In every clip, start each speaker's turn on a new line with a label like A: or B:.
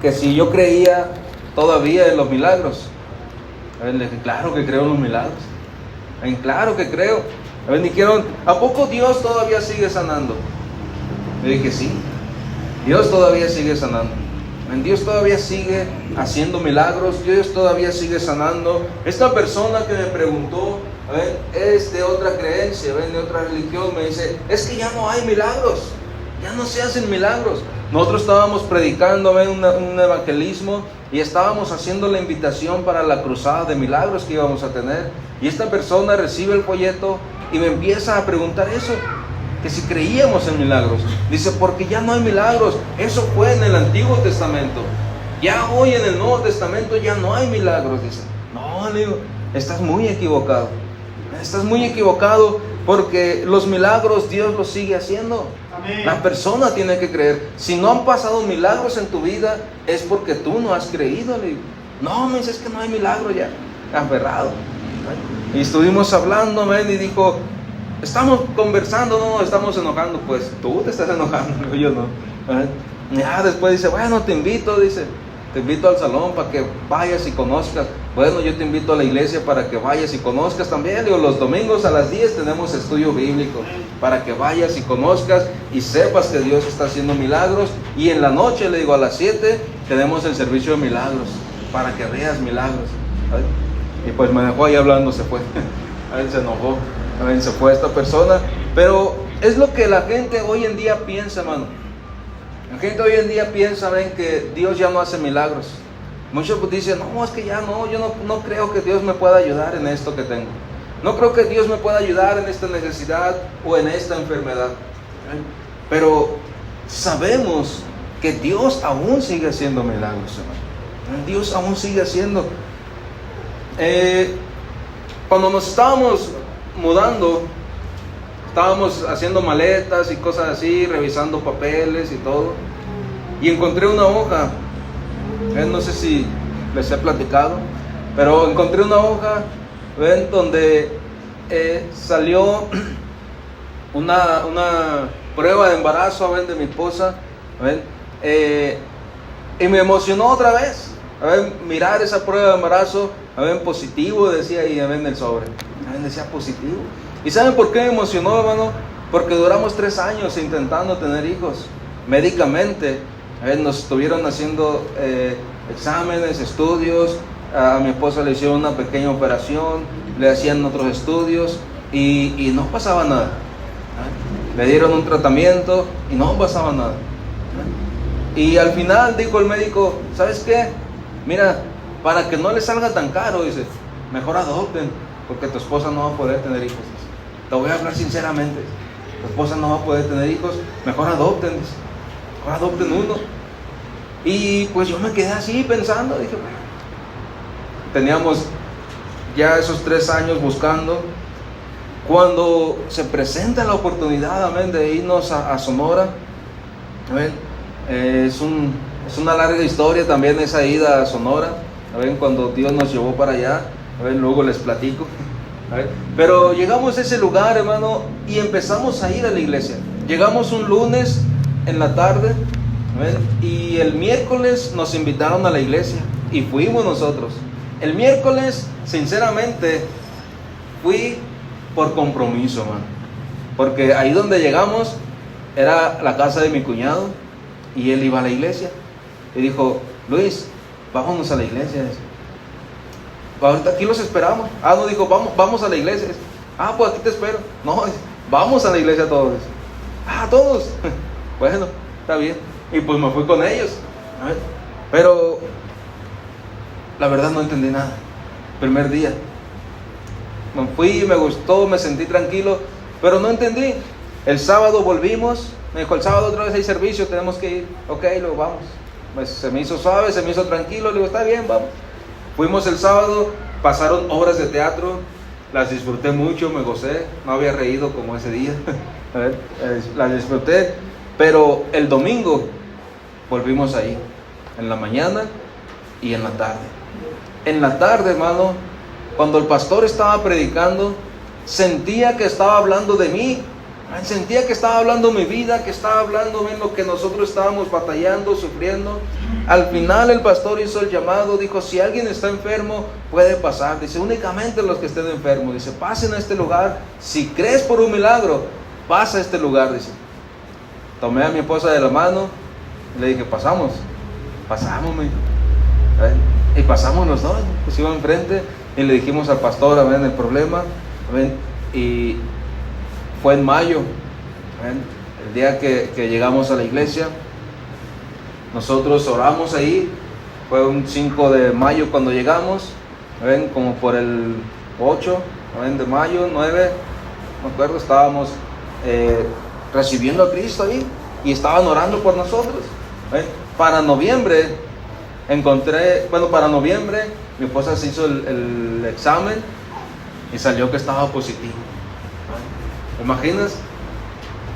A: que si yo creía todavía en los milagros. Le dije, claro que creo en los milagros. Claro que creo. Me dijeron, ¿a poco Dios todavía sigue sanando? Le dije, sí, Dios todavía sigue sanando. Dios todavía sigue haciendo milagros. Dios todavía sigue sanando. Esta persona que me preguntó, es de otra creencia, de otra religión. Me dice, es que ya no hay milagros, ya no se hacen milagros. Nosotros estábamos predicando un evangelismo y estábamos haciendo la invitación para la cruzada de milagros que íbamos a tener. Y esta persona recibe el folleto y me empieza a preguntar eso, que si creíamos en milagros. Dice, porque ya no hay milagros. Eso fue en el Antiguo Testamento. Ya hoy en el Nuevo Testamento ya no hay milagros. Dice, no, le digo, estás muy equivocado. Estás muy equivocado, porque los milagros Dios los sigue haciendo. Amén. La persona tiene que creer. Si no han pasado milagros en tu vida, es porque tú no has creído. Le digo, no, me dice, es que no hay milagro ya. Aferrado. Y estuvimos hablando, y dijo, estamos conversando, no estamos enojando. Pues tú te estás enojando, yo no. Ya después dice, bueno, te invito al salón para que vayas y conozcas. Bueno, yo te invito a la iglesia para que vayas y conozcas también. Digo, los domingos a las 10 tenemos estudio bíblico, para que vayas y conozcas y sepas que Dios está haciendo milagros. Y en la noche, le digo, a las 7 tenemos el servicio de milagros, para que veas milagros. Y pues me dejó ahí hablando, se fue. Se enojó, se fue esta persona. Pero es lo que la gente hoy en día piensa, hermano. La gente hoy en día piensa, que Dios ya no hace milagros. Muchos pues dicen, no, es que ya no, yo no creo que Dios me pueda ayudar en esto que tengo. No creo que Dios me pueda ayudar en esta necesidad o en esta enfermedad. Pero sabemos que Dios aún sigue haciendo milagros, hermano. Dios aún sigue haciendo. Cuando nos estábamos mudando, estábamos haciendo maletas y cosas así, revisando papeles y todo, y encontré una hoja. No sé si les he platicado, pero encontré una hoja, donde salió una prueba de embarazo, de mi esposa, y me emocionó otra vez, mirar esa prueba de embarazo, positivo, decía ahí, en el sobre, decía positivo. ¿Y saben por qué me emocionó, hermano? Porque duramos 3 años intentando tener hijos, médicamente. Nos estuvieron haciendo exámenes, estudios. A mi esposa le hicieron una pequeña operación, le hacían otros estudios y no pasaba nada. Le dieron un tratamiento y no pasaba nada. Y al final dijo el médico, ¿sabes qué? Mira, para que no le salga tan caro, dice, mejor adopten, porque tu esposa no va a poder tener hijos. Te voy a hablar sinceramente, tu esposa no va a poder tener hijos, mejor adopten, dice. Mejor adopten uno. Y pues yo me quedé así pensando, dije, bueno, teníamos ya esos 3 años buscando. Cuando se presenta la oportunidad, de irnos a Sonora, es una larga historia también esa ida a Sonora, cuando Dios nos llevó para allá, luego les platico. Pero llegamos a ese lugar, hermano, y empezamos a ir a la iglesia. Llegamos un lunes en la tarde, y el miércoles nos invitaron a la iglesia y fuimos nosotros. El miércoles, sinceramente, fui por compromiso, hermano, porque ahí donde llegamos era la casa de mi cuñado y él iba a la iglesia y dijo, Luis, vámonos a la iglesia. Ahorita aquí los esperamos. No, dijo, vamos a la iglesia. Pues aquí te espero. No, vamos a la iglesia todos. Todos. Bueno, está bien. Y pues me fui con ellos. Pero la verdad no entendí nada. Primer día me fui, me gustó, me sentí tranquilo, pero no entendí. El sábado volvimos. Me dijo, el sábado otra vez hay servicio, tenemos que ir. Ok, luego vamos. Pues se me hizo suave, se me hizo tranquilo. Le digo, está bien, vamos. Fuimos el sábado, pasaron obras de teatro, las disfruté mucho, me gocé, no había reído como ese día. Las disfruté, pero el domingo volvimos ahí, en la mañana y en la tarde. En la tarde, hermano, cuando el pastor estaba predicando, sentía que estaba hablando de mí, Sentía que estaba hablando mi vida, que estaba hablando en lo que nosotros estábamos batallando, sufriendo. Al final el pastor hizo el llamado, dijo, si alguien está enfermo, puede pasar. Dice, únicamente los que estén enfermos. Dice, pasen a este lugar. Si crees por un milagro, pasa a este lugar. Dice, tomé a mi esposa de la mano y le dije, pasamos. Pasamos, me dijo. Y pasamos los dos, pusimos enfrente y le dijimos al pastor, el problema, y fue en mayo, el día que llegamos a la iglesia. Nosotros oramos ahí, fue un 5 de mayo cuando llegamos, como por el 8 de mayo, 9, no me acuerdo, estábamos recibiendo a Cristo ahí y estaban orando por nosotros. Para noviembre para noviembre mi esposa se hizo el examen y salió que estaba positivo. ¿Te imaginas?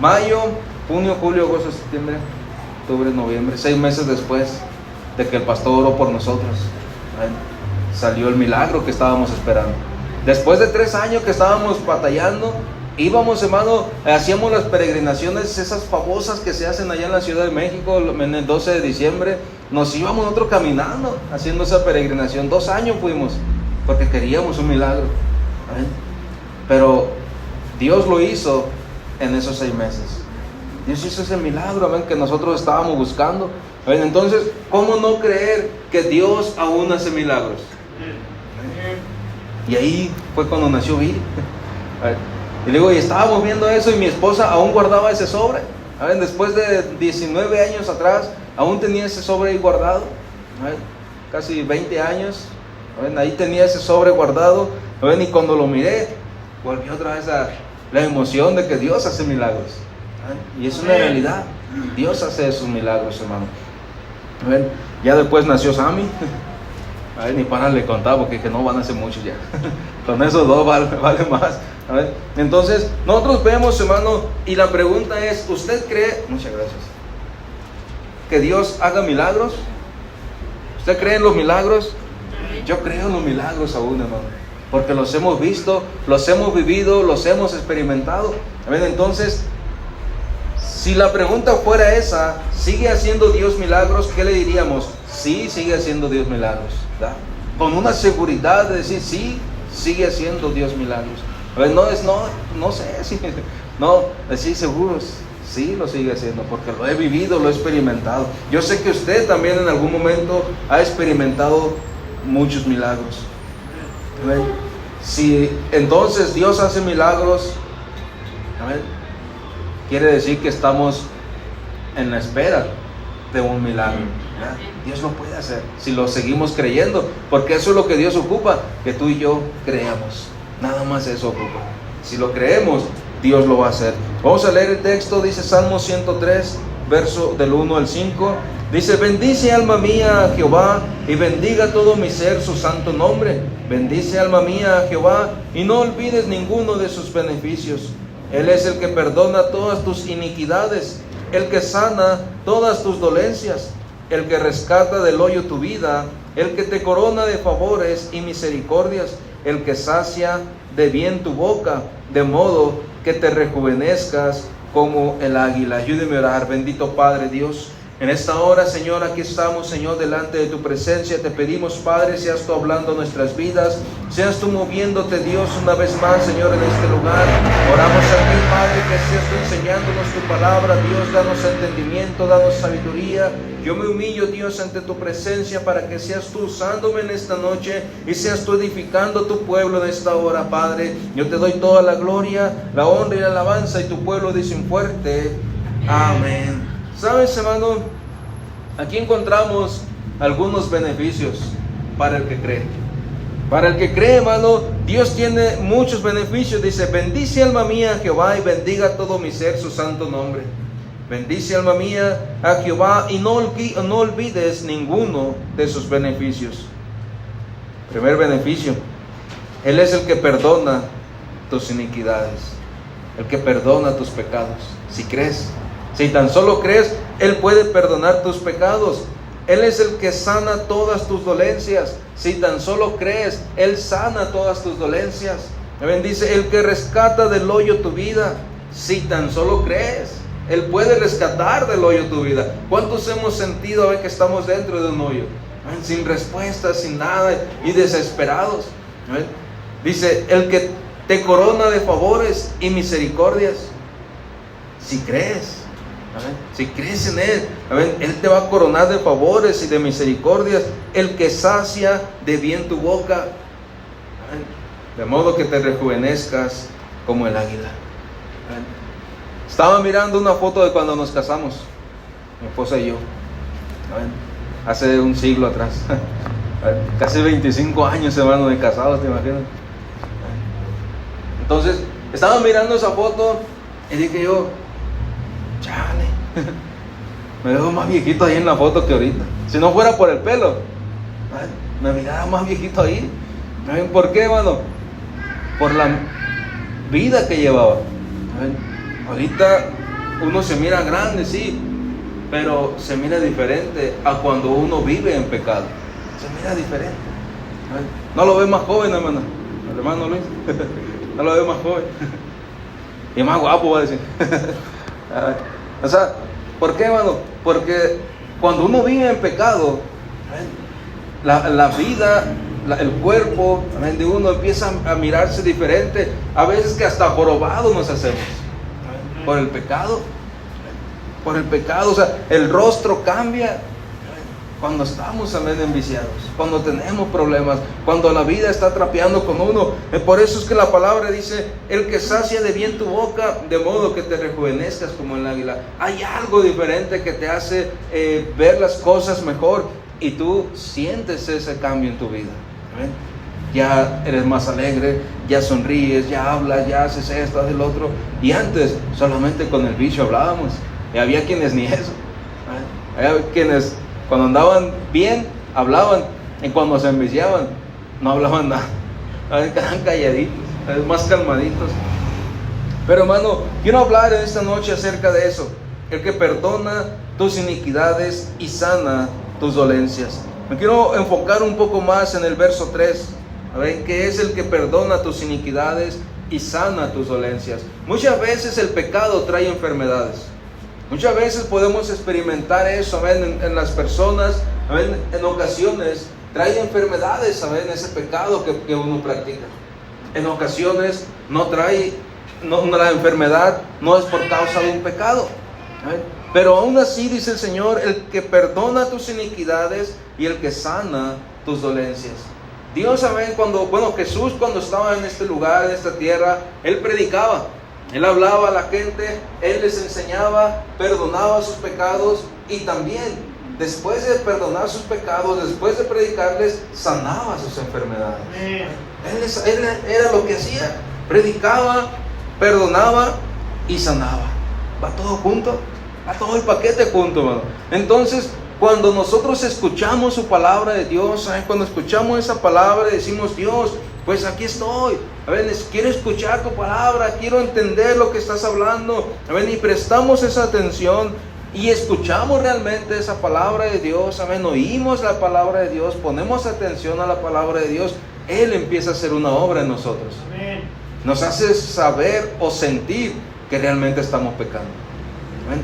A: Mayo, junio, julio, agosto, septiembre, octubre, noviembre, 6 meses después de que el pastor oró por nosotros, salió el milagro que estábamos esperando. Después de 3 años que estábamos batallando, íbamos, hermano, hacíamos las peregrinaciones, esas famosas que se hacen allá en la Ciudad de México, en el 12 de diciembre, nos íbamos nosotros caminando, haciendo esa peregrinación. 2 años fuimos, porque queríamos un milagro. Pero Dios lo hizo en esos 6 meses. Dios hizo ese milagro, que nosotros estábamos buscando. Entonces, ¿cómo no creer que Dios aún hace milagros? Y ahí fue cuando nació Bill. Y luego, y estábamos viendo eso y mi esposa aún guardaba ese sobre. Después de 19 años atrás, aún tenía ese sobre ahí guardado. Casi 20 años. Ahí tenía ese sobre guardado. Y cuando lo miré, volvió otra vez a la emoción de que Dios hace milagros. Y es una realidad. Dios hace esos milagros, hermano. Ya después nació Sammy. Ni para le contaba porque que no van a hacer mucho ya. Con esos 2 vale más. Entonces, nosotros vemos, hermano, y la pregunta es, ¿usted cree, muchas gracias, que Dios haga milagros? ¿Usted cree en los milagros? Yo creo en los milagros aún, hermano, porque los hemos visto, los hemos vivido, los hemos experimentado. Entonces, si la pregunta fuera esa, ¿sigue haciendo Dios milagros? ¿Qué le diríamos? Sí, sigue haciendo Dios milagros, ¿verdad? Con una seguridad de decir, sí, sigue haciendo Dios milagros. No sé, sí, no, decir seguros, sí lo sigue haciendo, porque lo he vivido, lo he experimentado. Yo sé que usted también en algún momento ha experimentado muchos milagros. Si entonces Dios hace milagros, quiere decir que estamos en la espera de un milagro. Dios lo puede hacer si lo seguimos creyendo, porque eso es lo que Dios ocupa, que tú y yo creamos. Nada más eso ocupa. Si lo creemos, Dios lo va a hacer. Vamos a leer el texto. Dice Salmo 103, verso del 1 al 5. Dice, bendice alma mía a Jehová, y bendiga todo mi ser su santo nombre. Bendice alma mía a Jehová, y no olvides ninguno de sus beneficios. Él es el que perdona todas tus iniquidades, el que sana todas tus dolencias, el que rescata del hoyo tu vida, el que te corona de favores y misericordias, el que sacia de bien tu boca, de modo que te rejuvenezcas como el águila. Ayúdeme a orar. Bendito Padre Dios, en esta hora, Señor, aquí estamos, Señor, delante de tu presencia. Te pedimos, Padre, seas tú hablando nuestras vidas, seas tú moviéndote, Dios, una vez más, Señor, en este lugar. Oramos a ti, Padre, que seas tú enseñándonos tu palabra. Dios, danos entendimiento, danos sabiduría. Yo me humillo, Dios, ante tu presencia para que seas tú usándome en esta noche y seas tú edificando tu pueblo en esta hora, Padre. Yo te doy toda la gloria, la honra y la alabanza, y tu pueblo dice un fuerte amén. ¿Sabes, hermano? Aquí encontramos algunos beneficios para el que cree. Para el que cree, hermano, Dios tiene muchos beneficios. Dice, bendice alma mía a Jehová, y bendiga todo mi ser su santo nombre. Bendice alma mía a Jehová, y no olvides ninguno de sus beneficios. Primer beneficio, Él es el que perdona tus iniquidades, el que perdona tus pecados. Si crees, si tan solo crees, Él puede perdonar tus pecados. Él es el que sana todas tus dolencias. Si tan solo crees, Él sana todas tus dolencias. Dice, el que rescata del hoyo tu vida. Si tan solo crees, Él puede rescatar del hoyo tu vida. ¿Cuántos hemos sentido que estamos dentro de un hoyo? Sin respuestas, sin nada y desesperados. Dice, el que te corona de favores y misericordias. Si crees, si crees en Él, Él te va a coronar de favores y de misericordias. El que sacia de bien tu boca, de modo que te rejuvenezcas como el águila. Estaba mirando una foto de cuando nos casamos, mi esposa y yo, hace un siglo atrás. Casi 25 años, hermano, de casados, ¿te imaginas? Entonces, estaba mirando esa foto y dije yo, chale, me veo más viejito ahí en la foto que ahorita. Si no fuera por el pelo, me miraba más viejito ahí. ¿Por qué, hermano? Por la vida que llevaba. Ahorita uno se mira grande, sí, pero se mira diferente a cuando uno vive en pecado. Se mira diferente. No lo ve más joven, hermano. El hermano Luis. No lo ve más joven. Y más guapo, va a decir. O sea, ¿por qué, hermano? Porque cuando uno vive en pecado, la vida, el cuerpo de uno empieza a mirarse diferente. A veces que hasta jorobado nos hacemos. Por el pecado. Por el pecado. O sea, el rostro cambia cuando estamos enviciados, cuando tenemos problemas, cuando la vida está trapeando con uno. Por eso es que la palabra dice, el que sacia de bien tu boca, de modo que te rejuvenezcas como el águila. Hay algo diferente que te hace ver las cosas mejor, y tú sientes ese cambio en tu vida. Ya eres más alegre, ya sonríes, ya hablas, ya haces esto, haces lo otro. Y antes solamente con el vicio hablábamos, y había quienes ni eso. Había quienes cuando andaban bien, hablaban, y cuando se enviciaban, no hablaban nada. Quedaban calladitos, más calmaditos. Pero, hermano, quiero hablar en esta noche acerca de eso. El que perdona tus iniquidades y sana tus dolencias. Me quiero enfocar un poco más en el verso 3. A ver, ¿qué es el que perdona tus iniquidades y sana tus dolencias? Muchas veces el pecado trae enfermedades. Muchas veces podemos experimentar eso, en las personas, en ocasiones trae enfermedades, ese pecado que uno practica. En ocasiones no trae, la enfermedad no es por causa de un pecado. Pero aún así dice el Señor, el que perdona tus iniquidades y el que sana tus dolencias. Dios, Jesús cuando estaba en este lugar, en esta tierra, Él predicaba. Él hablaba a la gente, Él les enseñaba, perdonaba sus pecados, y también, después de perdonar sus pecados, después de predicarles, sanaba sus enfermedades. Él era lo que hacía, predicaba, perdonaba y sanaba. Va todo junto, va todo el paquete junto, hermano. Entonces, cuando nosotros escuchamos su palabra de Dios, cuando escuchamos esa palabra, decimos, Dios, pues aquí estoy. Quiero escuchar tu palabra, quiero entender lo que estás hablando. Y prestamos esa atención y escuchamos realmente esa palabra de Dios. Oímos la palabra de Dios, ponemos atención a la palabra de Dios. Él empieza a hacer una obra en nosotros. Nos hace saber o sentir que realmente estamos pecando.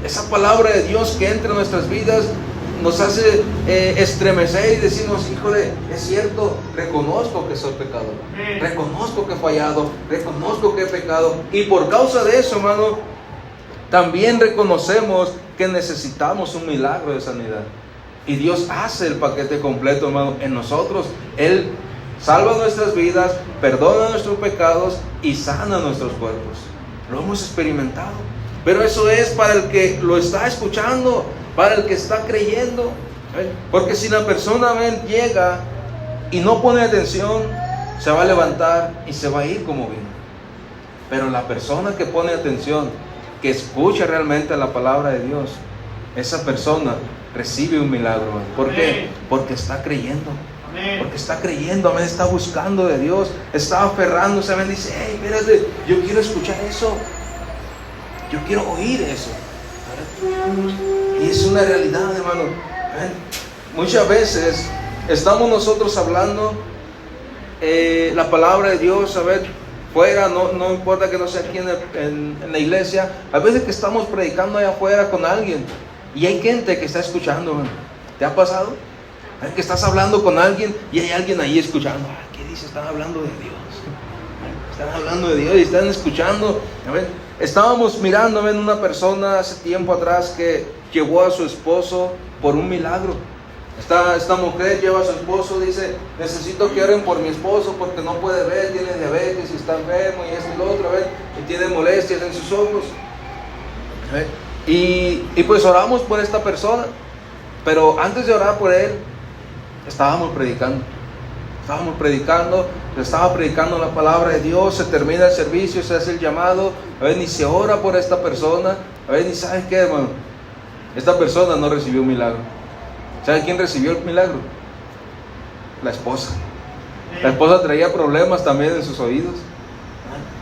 A: Esa palabra de Dios que entra en nuestras vidas nos hace estremecer y decimos, híjole, es cierto, reconozco que soy pecador, reconozco que he fallado, reconozco que he pecado, y por causa de eso, hermano, también reconocemos que necesitamos un milagro de sanidad, y Dios hace el paquete completo, hermano, en nosotros. Él salva nuestras vidas, perdona nuestros pecados y sana nuestros cuerpos. Lo hemos experimentado, pero eso es para el que lo está escuchando, para el que está creyendo. Porque si la persona llega y no pone atención, se va a levantar y se va a ir como vino. Pero la persona que pone atención, que escucha realmente la palabra de Dios, esa persona recibe un milagro. ¿Por qué? Porque está creyendo. Porque está creyendo, está buscando de Dios, está aferrándose, dice, hey, espérate, yo quiero escuchar eso, yo quiero oír eso. Y es una realidad, hermano. Muchas veces estamos nosotros hablando la palabra de Dios, fuera, no importa que no sea aquí en la iglesia, a veces que estamos predicando allá afuera con alguien y hay gente que está escuchando, man. ¿Te ha pasado? Que estás hablando con alguien y hay alguien ahí escuchando. ¿Qué dice? Están hablando de Dios. Están hablando de Dios y están escuchando. Estábamos mirando a una persona hace tiempo atrás que llevó a su esposo por un milagro. Esta mujer lleva a su esposo, dice, necesito que oren por mi esposo porque no puede ver, tiene diabetes y está enfermo y esto y lo otro, y tiene molestias en sus ojos. Y pues oramos por esta persona, pero antes de orar por él, estábamos predicando, estaba predicando la palabra de Dios, se termina el servicio, se hace el llamado, y se ora por esta persona, y ¿sabes qué, hermano? Esta persona no recibió un milagro. ¿Sabe quién recibió el milagro? La esposa. La esposa traía problemas también en sus oídos.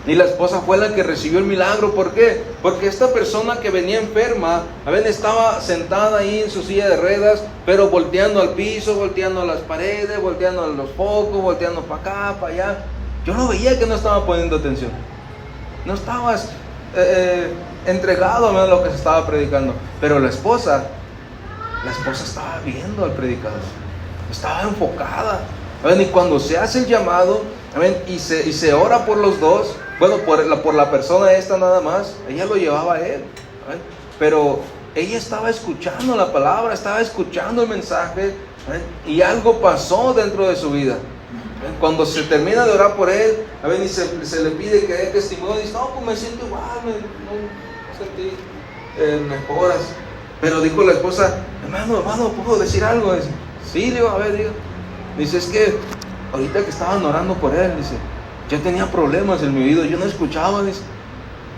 A: Y la esposa fue la que recibió el milagro. ¿Por qué? Porque esta persona que venía enferma, estaba sentada ahí en su silla de ruedas, pero volteando al piso, volteando a las paredes, volteando a los focos, volteando para acá, para allá. Yo lo veía que no estaba poniendo atención. No estabas entregado a lo que se estaba predicando. Pero la esposa estaba viendo al predicador, estaba enfocada. Y cuando se hace el llamado, y se ora por los dos, por la persona esta nada más, ella lo llevaba a él, pero ella estaba escuchando la palabra, estaba escuchando el mensaje, y algo pasó dentro de su vida. Cuando se termina de orar por él, y se le pide que dé testimonio, dice, no, pues me siento igual, no sentí mejoras. Pero dijo la esposa, hermano, ¿puedo decir algo? Dice, sí, digo, a ver, digo. Dice, es que ahorita que estaban orando por él, dice, yo tenía problemas en mi oído, yo no escuchaba, dice,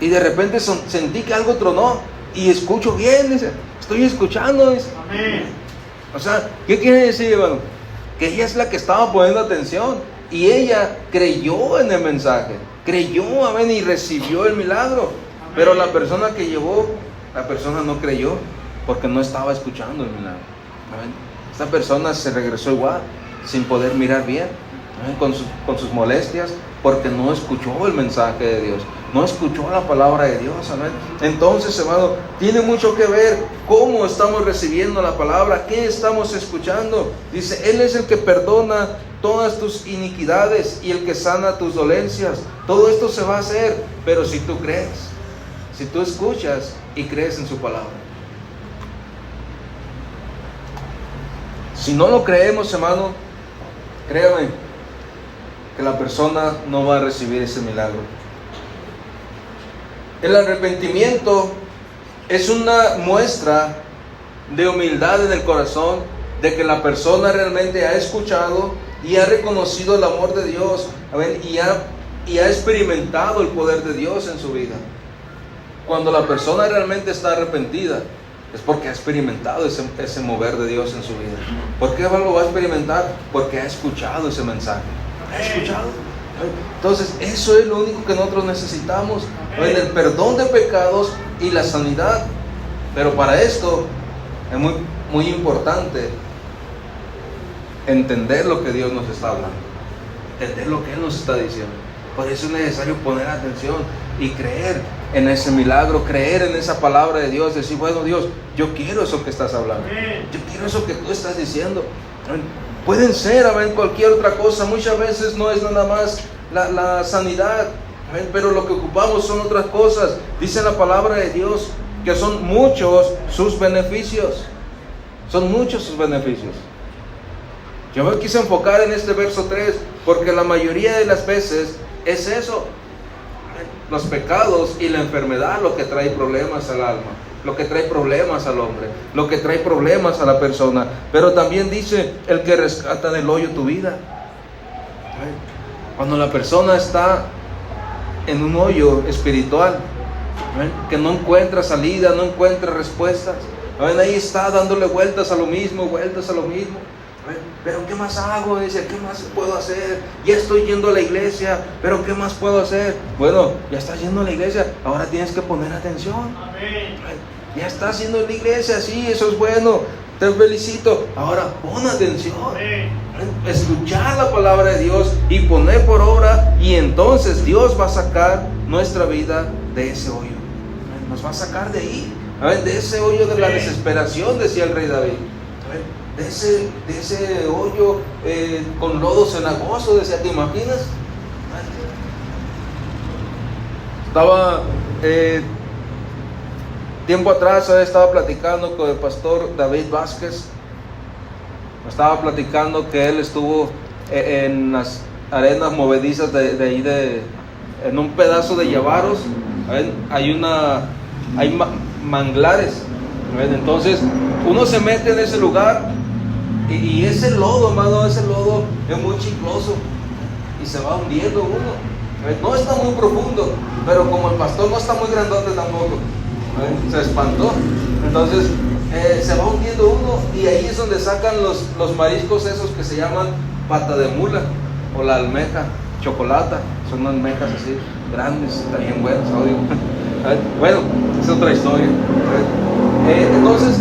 A: y de repente sentí que algo tronó, y escucho bien, dice, estoy escuchando, dice. Amén. O sea, ¿qué quiere decir, hermano? Que ella es la que estaba poniendo atención, y ella creyó en el mensaje, creyó, y recibió el milagro. Amén. Pero la persona que llevó, la persona no creyó, porque no estaba escuchando el milagro. Esta persona se regresó igual, sin poder mirar bien, con sus molestias, porque no escuchó el mensaje de Dios, no escuchó la palabra de Dios. Entonces, hermano, tiene mucho que ver cómo estamos recibiendo la palabra, qué estamos escuchando. Dice, Él es el que perdona todas tus iniquidades y el que sana tus dolencias. Todo esto se va a hacer, pero si tú crees, si tú escuchas y crees en su palabra. Si no lo creemos, hermano, créame que la persona no va a recibir ese milagro. El arrepentimiento es una muestra de humildad en el corazón, de que la persona realmente ha escuchado y ha reconocido el amor de Dios, y ha experimentado el poder de Dios en su vida. Cuando la persona realmente está arrepentida, es porque ha experimentado ese mover de Dios en su vida. ¿Por qué lo va a experimentar? Porque ha escuchado ese mensaje. ¿Ha escuchado? Entonces, eso es lo único que nosotros necesitamos. El perdón de pecados y la sanidad. Pero para esto es muy, muy importante entender lo que Dios nos está hablando, entender lo que Él nos está diciendo. Por eso es necesario poner atención y creer en ese milagro, creer en esa palabra de Dios, decir, bueno, Dios, yo quiero eso que estás hablando, yo quiero eso que tú estás diciendo. Pueden ser, cualquier otra cosa, muchas veces no es nada más la sanidad, pero lo que ocupamos son otras cosas. Dice la palabra de Dios que son muchos sus beneficios, son muchos sus beneficios. Yo me quise enfocar en este verso 3, porque la mayoría de las veces es eso, los pecados y la enfermedad, lo que trae problemas al alma, lo que trae problemas al hombre, lo que trae problemas a la persona. Pero también dice, el que rescata del hoyo tu vida. Cuando la persona está en un hoyo espiritual, que no encuentra salida, no encuentra respuestas, ahí está dándole vueltas a lo mismo, pero ¿qué más hago? Dice, ¿qué más puedo hacer? Ya estoy yendo a la iglesia, pero ¿qué más puedo hacer? Bueno, ya estás yendo a la iglesia, ahora tienes que poner atención. Amén. Ya estás yendo a la iglesia, sí, eso es bueno, te felicito. Ahora pon atención, escuchar la palabra de Dios y poner por obra, y entonces Dios va a sacar nuestra vida de ese hoyo. Nos va a sacar de ahí, de ese hoyo de la desesperación, decía el rey David. De ese hoyo con lodo cenagoso, decía, ¿te imaginas? Estaba tiempo atrás, estaba platicando con el pastor David Vázquez. Estaba platicando que él estuvo en las arenas movedizas de ahí, en un pedazo de Llavaros. Hay manglares. Entonces uno se mete en ese lugar y ese lodo, hermano, ese lodo es muy chicloso y se va hundiendo uno. No está muy profundo, pero como el pastor no está muy grandote tampoco, se espantó. Entonces se va hundiendo uno, y ahí es donde sacan los mariscos esos que se llaman pata de mula o la almeja chocolata. Son almejas así grandes, están bien buenas, obvio. Bueno, es otra historia. Entonces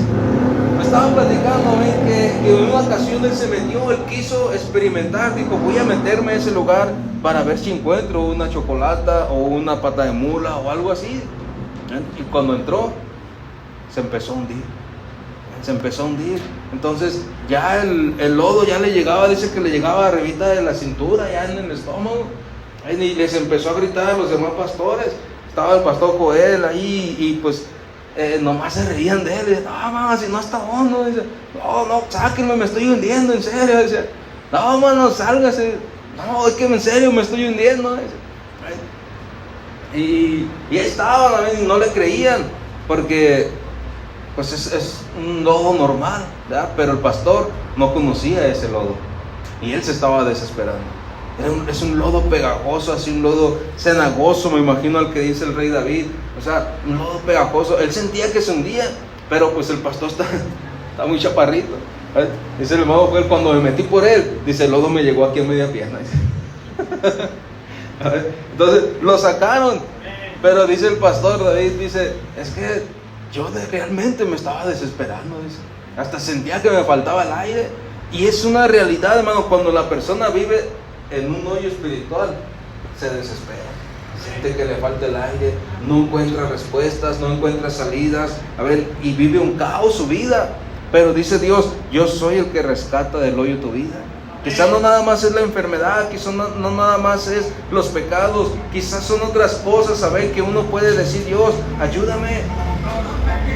A: me estaba platicando que en una ocasión él se metió, él quiso experimentar, dijo, voy a meterme a ese lugar para ver si encuentro una chocolata o una pata de mula o algo así. Y cuando entró, se empezó a hundir. Entonces ya el lodo ya le llegaba, dice que le llegaba arribita de la cintura, ya en el estómago. Y les empezó a gritar a los demás pastores. Estaba el pastor Joel ahí y pues nomás se reían de él. Dice, no, mamá, si no está hondo. Dice, no, sáquenme, me estoy hundiendo, en serio. Dice, no, mano, sálgase. No, es que en serio me estoy hundiendo. Dice, y ahí estaban, y no le creían, porque pues es un lodo normal, ¿verdad? Pero el pastor no conocía ese lodo y él se estaba desesperando. Es un lodo pegajoso, así un lodo cenagoso, me imagino al que dice el rey David. O sea, un lodo pegajoso. Él sentía que se hundía, pero pues el pastor está muy chaparrito. Dice el hermano Joel, cuando me metí por él, dice, el lodo me llegó aquí a media pierna. Entonces lo sacaron, pero dice el pastor David, dice, es que yo realmente me estaba desesperando, dice, hasta sentía que me faltaba el aire. Y es una realidad, hermano, cuando la persona vive en un hoyo espiritual, se desespera, siente que le falta el aire, no encuentra respuestas, no encuentra salidas, y vive un caos su vida. Pero dice Dios, yo soy el que rescata del hoyo tu vida. Quizás no nada más es la enfermedad, quizás no nada más es los pecados, quizás son otras cosas, que uno puede decir, Dios, ayúdame.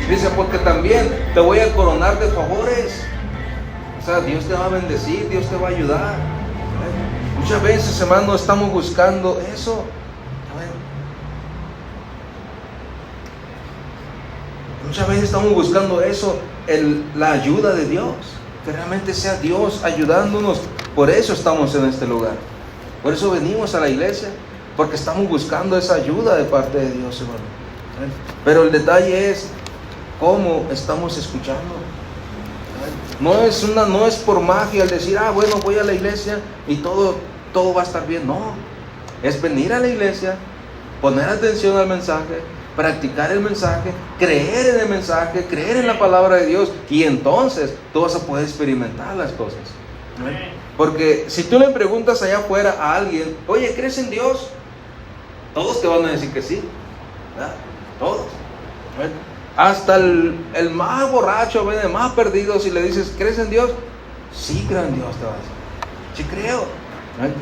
A: Dice, porque también te voy a coronar de favores. O sea, Dios te va a bendecir, Dios te va a ayudar. Muchas veces, hermano, estamos buscando eso. Muchas veces estamos buscando eso, la ayuda de Dios. Que realmente sea Dios ayudándonos. Por eso estamos en este lugar. Por eso venimos a la iglesia. Porque estamos buscando esa ayuda de parte de Dios, hermano. Pero el detalle es cómo estamos escuchando. No es por magia el decir, bueno, voy a la iglesia y todo va a estar bien. No. Es venir a la iglesia, poner atención al mensaje, practicar el mensaje, creer en el mensaje, creer en la palabra de Dios, y entonces tú vas a poder experimentar las cosas. Porque si tú le preguntas allá afuera a alguien, oye, ¿crees en Dios? Todos te van a decir que sí, ¿verdad? Todos. Hasta el más borracho, el más perdido, si le dices, ¿crees en Dios? Sí, creo en Dios, te va a decir. Sí creo.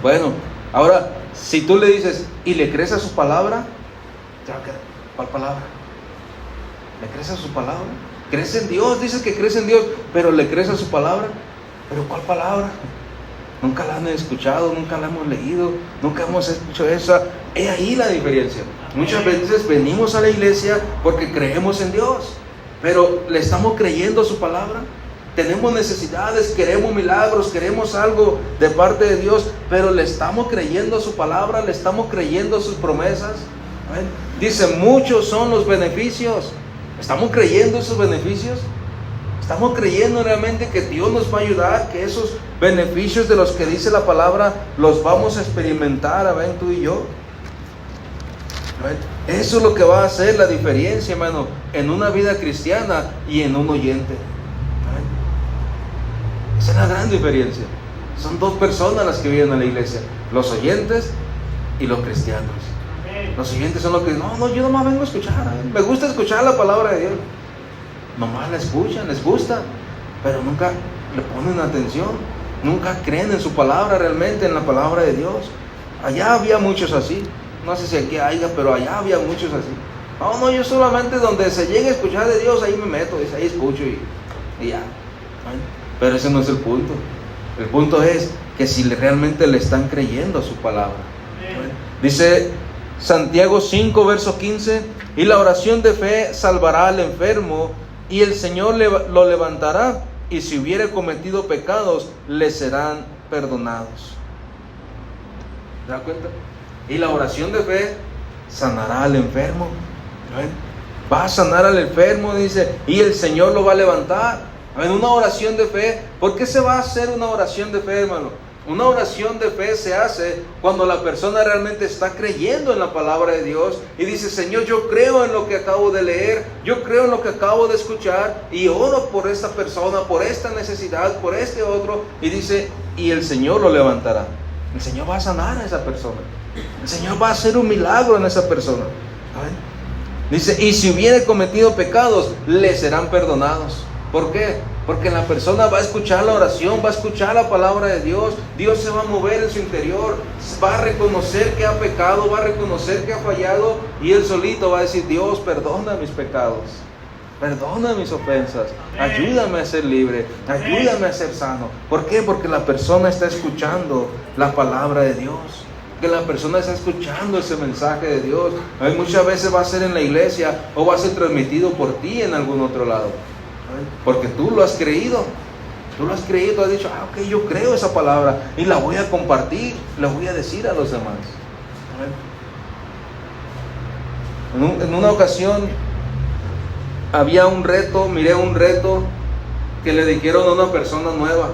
A: Bueno, ahora, si tú le dices, ¿y le crees a su palabra? Te va a quedar, ¿cuál palabra? ¿Le crees a su palabra? ¿Crees en Dios? Dices que crees en Dios, pero ¿le crees a su palabra? ¿Pero cuál palabra? Nunca la han escuchado, nunca la hemos leído, nunca hemos hecho esa. Es ahí la diferencia. Muchas veces venimos a la iglesia porque creemos en Dios, pero ¿le estamos creyendo a su palabra? Tenemos necesidades, queremos milagros, queremos algo de parte de Dios, pero ¿le estamos creyendo a su palabra? ¿Le estamos creyendo a sus promesas? Dice, muchos son los beneficios. ¿Estamos creyendo esos beneficios? ¿Estamos creyendo realmente que Dios nos va a ayudar? Que esos beneficios de los que dice la palabra los vamos a experimentar, tú y yo. Eso es lo que va a hacer la diferencia, hermano, en una vida cristiana y en un oyente. Esa es la gran diferencia. Son dos personas las que viven en la iglesia: los oyentes y los cristianos. Los oyentes son los que, no, yo nomás vengo a escuchar. Me gusta escuchar la palabra de Dios. Nomás la escuchan, les gusta, pero nunca le ponen atención. Nunca creen en su palabra realmente, en la palabra de Dios. Allá había muchos así. No sé si aquí haya, pero allá había muchos así. No, yo solamente donde se llegue a escuchar de Dios, ahí me meto, ahí escucho y ya. Pero ese no es el punto. El punto es que si realmente le están creyendo a su palabra. Dice Santiago 5, verso 15: y la oración de fe salvará al enfermo, y el Señor lo levantará, y si hubiere cometido pecados, le serán perdonados. ¿Se da cuenta? Y la oración de fe sanará al enfermo. Va a sanar al enfermo, dice, y el Señor lo va a levantar. Una oración de fe. ¿Por qué se va a hacer una oración de fe, hermano? Una oración de fe se hace cuando la persona realmente está creyendo en la palabra de Dios y dice: Señor, yo creo en lo que acabo de leer, yo creo en lo que acabo de escuchar, y oro por esta persona, por esta necesidad, por este otro. Y dice, y el Señor lo levantará. El Señor va a sanar a esa persona. El Señor va a hacer un milagro en esa persona. Dice, y si hubiere cometido pecados, le serán perdonados. ¿Por qué? Porque la persona va a escuchar la oración, va a escuchar la palabra de Dios. Dios se va a mover en su interior, va a reconocer que ha pecado, va a reconocer que ha fallado, y él solito va a decir: Dios, perdona mis pecados, perdona mis ofensas, ayúdame a ser libre, ayúdame a ser sano. ¿Por qué? Porque la persona está escuchando la palabra de Dios, que la persona está escuchando ese mensaje de Dios. Muchas veces va a ser en la iglesia o va a ser transmitido por ti en algún otro lado, porque tú lo has creído. Tú lo has creído, tú has dicho: ok, yo creo esa palabra y la voy a compartir, la voy a decir a los demás. En una ocasión había un reto, miré un reto que le dijeron a una persona nueva,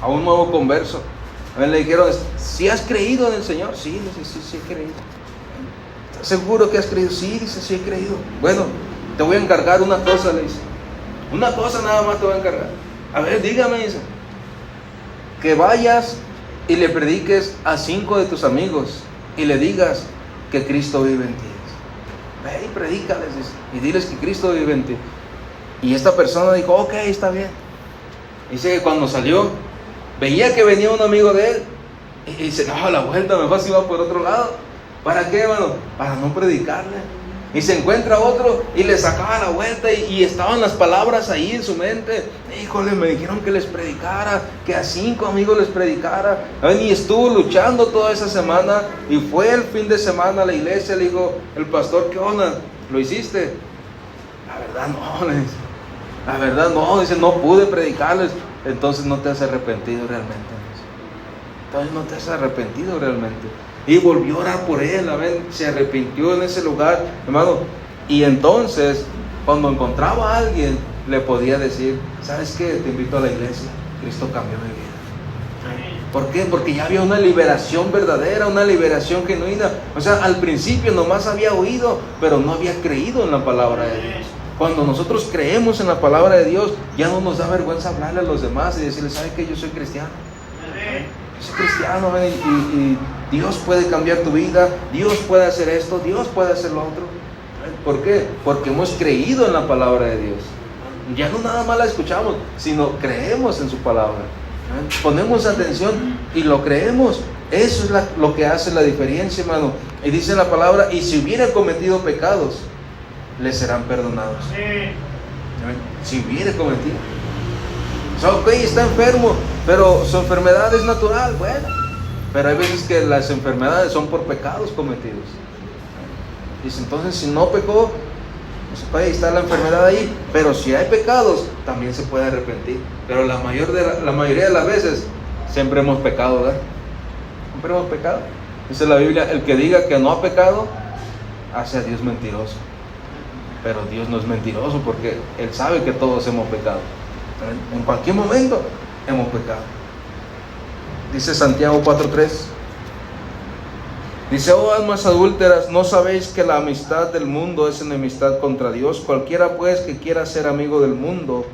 A: a un nuevo converso. Le dijeron: ¿sí has creído en el Señor? Sí, dice, sí he creído. ¿Estás seguro que has creído? Sí, dice, sí he creído. Bueno, te voy a encargar una cosa, le dice. Una cosa nada más te voy a encargar. A ver, dígame, dice. Que vayas y le prediques a 5 de tus amigos y le digas que Cristo vive en ti. Ve y predícales, dice, y diles que Cristo vive en ti. Y esta persona dijo: ok, está bien. Dice que cuando salió, veía que venía un amigo de él y dice: no, a la vuelta mejor si va por otro lado. ¿Para qué, hermano? Para no predicarle. Y se encuentra otro y le sacaba la vuelta y estaban las palabras ahí en su mente. Híjole, me dijeron que les predicara, que a 5 amigos les predicara. Y estuvo luchando toda esa semana, y fue el fin de semana a la iglesia. Le dijo el pastor: ¿qué onda? ¿Lo hiciste? La verdad no, le dice. La verdad no, dice, no pude predicarles. Entonces no te has arrepentido realmente. Entonces no te has arrepentido realmente. Y volvió a orar por él, se arrepintió en ese lugar, hermano. Y entonces, cuando encontraba a alguien, le podía decir: ¿sabes qué? Te invito a la iglesia, Cristo cambió mi vida. ¿Por qué? Porque ya había una liberación verdadera, una liberación genuina. O sea, al principio nomás había oído, pero no había creído en la palabra de Dios. Cuando nosotros creemos en la palabra de Dios, ya no nos da vergüenza hablarle a los demás y decirles: ¿sabes qué? Yo soy cristiano. Yo soy cristiano, y Dios puede cambiar tu vida, Dios puede hacer esto, Dios puede hacer lo otro. ¿Por qué? Porque hemos creído en la palabra de Dios. Ya no nada más la escuchamos, sino creemos en su palabra. Ponemos atención y lo creemos. Eso es lo que hace la diferencia, hermano. Y dice la palabra: y si hubiera cometido pecados, le serán perdonados. Si hubiera cometido. O sea, ok, está enfermo, pero su enfermedad es natural, bueno. Pero hay veces que las enfermedades son por pecados cometidos. Dice, entonces si no pecó, pues puede estar la enfermedad ahí. Pero si hay pecados, también se puede arrepentir. Pero la mayoría de las veces siempre hemos pecado, ¿verdad? Siempre hemos pecado. Dice la Biblia: el que diga que no ha pecado, hace a Dios mentiroso. Pero Dios no es mentiroso, porque Él sabe que todos hemos pecado. En cualquier momento hemos pecado. Dice Santiago 4:3. Dice: oh almas adúlteras, ¿no sabéis que la amistad del mundo es enemistad contra Dios? Cualquiera pues que quiera ser amigo del mundo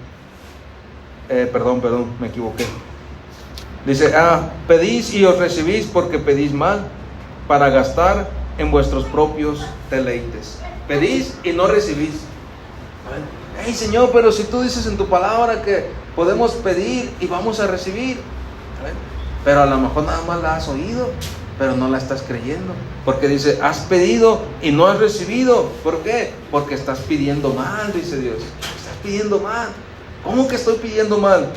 A: Perdón, me equivoqué. Dice, pedís y os recibís porque pedís mal, para gastar en vuestros propios deleites. Pedís y no recibís. Hey Señor, pero si tú dices en tu palabra que podemos pedir y vamos a recibir, pero a lo mejor nada más la has oído, pero no la estás creyendo, porque dice, has pedido y no has recibido. ¿Por qué? Porque estás pidiendo mal, dice Dios. Estás pidiendo mal. ¿Cómo que estoy pidiendo mal?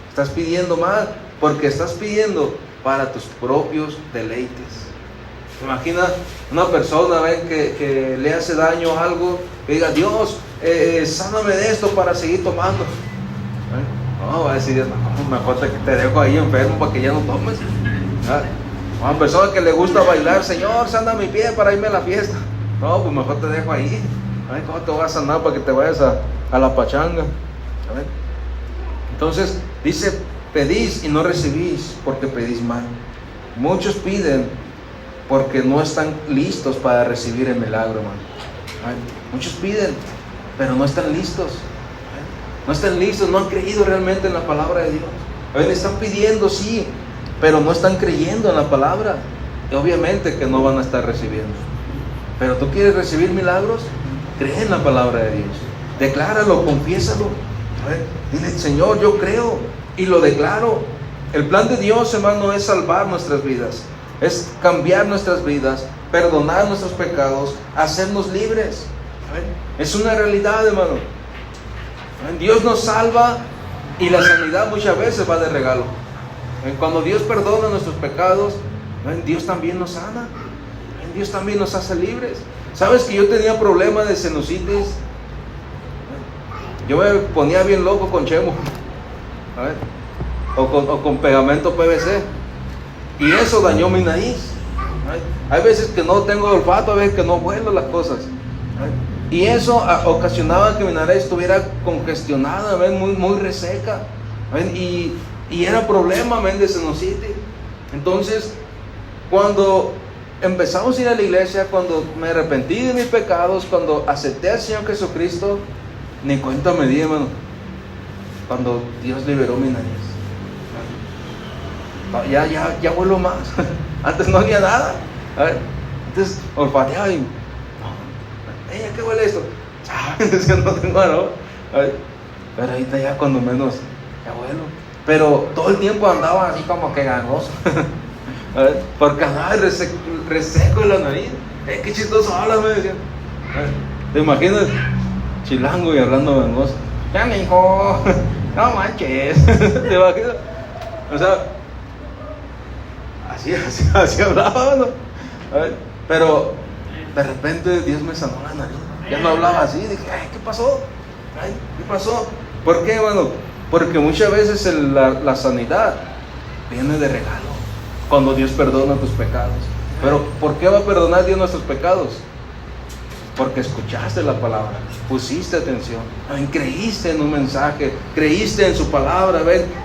A: Estás pidiendo mal porque estás pidiendo para tus propios deleites. Imagina una persona que le hace daño a algo, que diga, Dios, sáname de esto para seguir tomando. No, va a decir Dios, no, mejor te dejo ahí enfermo para que ya no tomes. Una persona que le gusta bailar, Señor, sana mi pie para irme a la fiesta. No, pues mejor te dejo ahí. ¿Cómo te voy a sanar para que te vayas a la pachanga? Entonces dice, pedís y no recibís porque pedís mal. Muchos piden porque no están listos para recibir el milagro, hermano. Muchos piden, pero no están listos. No están listos, no han creído realmente en la palabra de Dios. Están pidiendo, sí, pero no están creyendo en la palabra. Y obviamente que no van a estar recibiendo. Pero tú quieres recibir milagros, cree en la palabra de Dios. Decláralo, confiésalo. Dile, Señor, yo creo y lo declaro. El plan de Dios, hermano, es salvar nuestras vidas, es cambiar nuestras vidas, perdonar nuestros pecados, hacernos libres. Es una realidad, hermano. Dios nos salva y la sanidad muchas veces va de regalo. Cuando Dios perdona nuestros pecados, Dios también nos sana. Dios también nos hace libres. ¿Sabes que yo tenía problemas de sinusitis? Yo me ponía bien loco con chemo, o con pegamento PVC, y eso dañó mi nariz. Hay veces que no tengo olfato, a veces que no huelo las cosas, y eso ocasionaba que mi nariz estuviera congestionada, muy reseca, y era problema de sinusitis. Entonces, cuando empezamos a ir a la iglesia, cuando me arrepentí de mis pecados, cuando acepté al Señor Jesucristo, ni cuenta me di, hermano, cuando Dios liberó mi nariz. Ya huelo más. Antes no había nada. Antes olfateaba y ¿qué huele esto? Decía, no tengo aroma. Pero ahorita ya cuando menos ya huelo. Pero todo el tiempo andaba así como que gangoso. Porque andaba reseco en la nariz. Qué chistoso hablas, me decían. ¿Te imaginas? Chilango y hablando gangoso. Ya, mijo, no manches. ¿Te imaginas? O sea, así hablaba, ¿no? Pero de repente Dios me sanó la nariz. Ya no hablaba así. Dije, ¿qué pasó? ¿Qué pasó? ¿Por qué, hermano? Porque muchas veces la sanidad viene de regalo, cuando Dios perdona tus pecados. Pero ¿por qué va a perdonar Dios nuestros pecados? Porque escuchaste la palabra, pusiste atención, creíste en un mensaje, creíste en su palabra.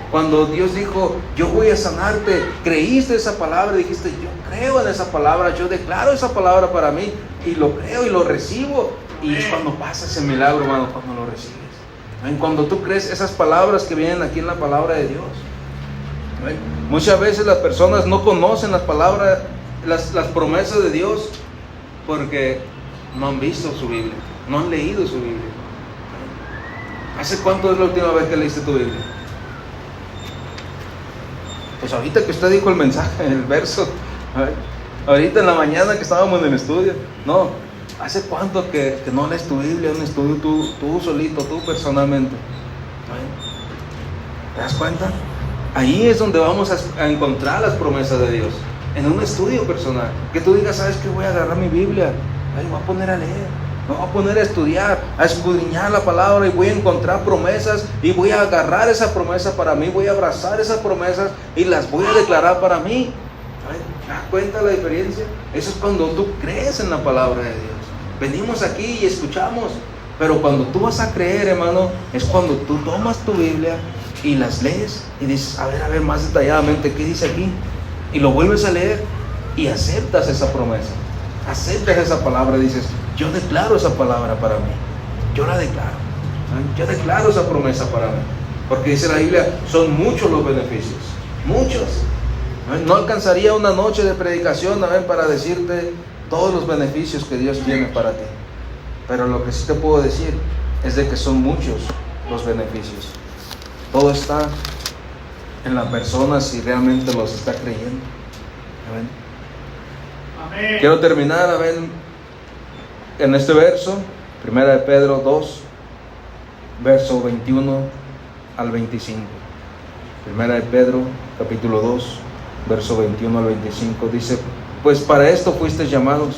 A: Cuando Dios dijo, yo voy a sanarte, creíste esa palabra, dijiste, yo creo en esa palabra, yo declaro esa palabra para mí, y lo creo y lo recibo. Y es cuando pasa ese milagro, hermano, cuando lo recibes. Cuando tú crees esas palabras que vienen aquí en la palabra de Dios. Muchas veces las personas no conocen las palabras, las promesas de Dios, porque no han visto su Biblia, no han leído su Biblia. ¿Hace cuánto es la última vez que leíste tu Biblia? Pues ahorita que usted dijo el mensaje, el verso, ahorita en la mañana que estábamos en el estudio. No, ¿hace cuánto que no lees tu Biblia? Un estudio tú solito, tú personalmente. ¿Te das cuenta? Ahí es donde vamos a encontrar las promesas de Dios, en un estudio personal. Que tú digas, ¿sabes qué? Voy a agarrar mi Biblia, me voy a poner a leer, me voy a poner a estudiar, a escudriñar la palabra, y voy a encontrar promesas, y voy a agarrar esa promesa para mí, voy a abrazar esas promesas y las voy a declarar para mí. ¿Te das cuenta la diferencia? Eso es cuando tú crees en la palabra de Dios. Venimos aquí y escuchamos, pero cuando tú vas a creer, hermano, es cuando tú tomas tu Biblia y las lees y dices, a ver más detalladamente qué dice aquí, y lo vuelves a leer y aceptas esa promesa, aceptas esa palabra y dices, yo declaro esa palabra para mí, yo la declaro, yo declaro esa promesa para mí. Porque dice la Biblia, son muchos los beneficios, muchos. No alcanzaría una noche de predicación, amén, para decirte todos los beneficios que Dios tiene para ti. Pero lo que sí te puedo decir es de que son muchos los beneficios. Todo está en la persona si realmente los está creyendo. Amén. Amén. Quiero terminar, amén, en este verso, 1 de Pedro 2, verso 21 al 25. 1 de Pedro, capítulo 2, verso 21 al 25, dice: pues para esto fuisteis llamados,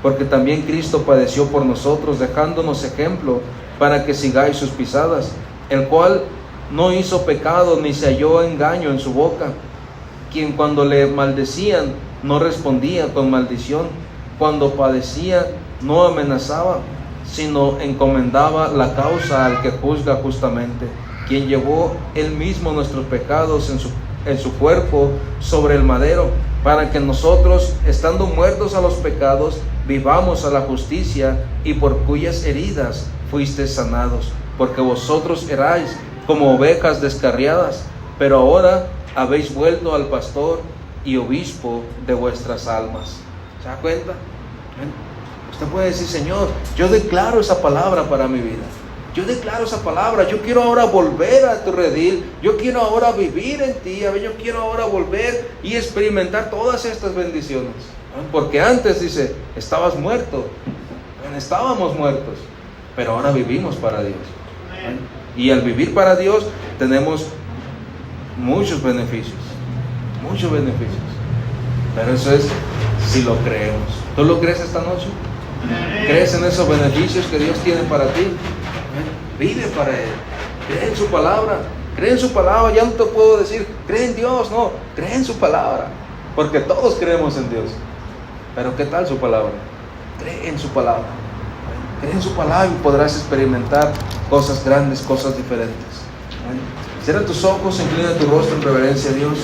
A: porque también Cristo padeció por nosotros, dejándonos ejemplo para que sigáis sus pisadas, el cual no hizo pecado ni se halló engaño en su boca, quien cuando le maldecían no respondía con maldición, cuando padecía no amenazaba, sino encomendaba la causa al que juzga justamente, quien llevó él mismo nuestros pecados en su cuerpo sobre el madero, para que nosotros, estando muertos a los pecados, vivamos a la justicia, y por cuyas heridas fuisteis sanados, porque vosotros erais como ovejas descarriadas, pero ahora habéis vuelto al pastor y obispo de vuestras almas. ¿Se da cuenta? Usted puede decir: Señor, yo declaro esa palabra para mi vida. Yo declaro esa palabra. Yo quiero ahora volver a tu redil. Yo quiero ahora vivir en ti. Yo quiero ahora volver y experimentar todas estas bendiciones. Porque antes, dice, estabas muerto. Estábamos muertos. Pero ahora vivimos para Dios. Y al vivir para Dios tenemos muchos beneficios. Muchos beneficios. Pero eso es si lo creemos. ¿Tú lo crees esta noche? ¿Crees en esos beneficios que Dios tiene para ti? Vive para Él. Cree en su palabra. Cree en su palabra. Ya no te puedo decir, cree en Dios. No, cree en su palabra. Porque todos creemos en Dios. Pero ¿qué tal su palabra? Cree en su palabra. Cree en su palabra y podrás experimentar cosas grandes, cosas diferentes. Cierra tus ojos, inclina tu rostro en reverencia a Dios.